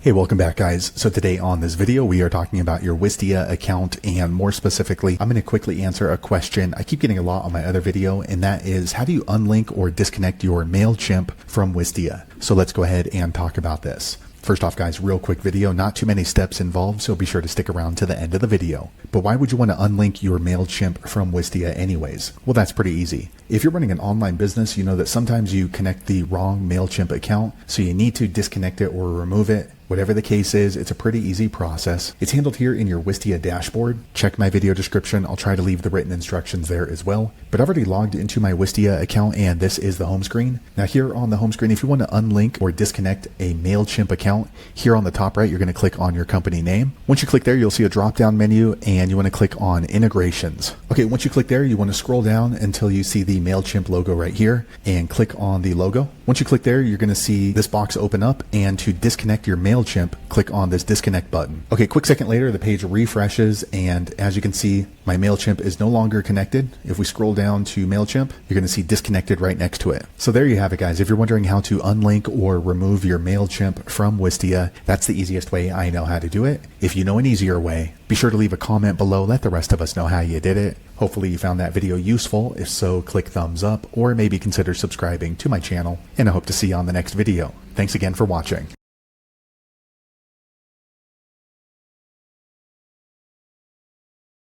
Hey, welcome back guys. So today on this video, we are talking about your Wistia account, and more specifically, I'm going to quickly answer a question I keep getting a lot on my other video, and that is how do you unlink or disconnect your MailChimp from Wistia? So let's go ahead and talk about this. First off guys, real quick video, not too many steps involved, so be sure to stick around to the end of the video. But why would you want to unlink your MailChimp from Wistia anyways? Well, that's pretty easy. If you're running an online business, you know that sometimes you connect the wrong MailChimp account, so you need to disconnect it or remove it. Whatever the case is, it's a pretty easy process. It's handled here in your Wistia dashboard. Check my video description. I'll try to leave the written instructions there as well. But I've already logged into my Wistia account, and this is the home screen. Now here on the home screen, if you want to unlink or disconnect a MailChimp account, here on the top right, you're going to click on your company name. Once you click there, you'll see a drop-down menu, and you want to click on integrations. Okay, once you click there, you want to scroll down until you see the MailChimp logo right here and click on the logo. Once you click there, you're going to see this box open up, and to disconnect your MailChimp, click on this disconnect button. Okay, quick second later, the page refreshes, and as you can see, my MailChimp is no longer connected. If we scroll down to MailChimp, you're going to see disconnected right next to it. So there you have it guys. If you're wondering how to unlink or remove your MailChimp from Wistia, that's the easiest way I know how to do it. If you know an easier way, be sure to leave a comment below. Let the rest of us know how you did it. Hopefully you found that video useful. If so, click thumbs up or maybe consider subscribing to my channel, and I hope to see you on the next video. Thanks again for watching.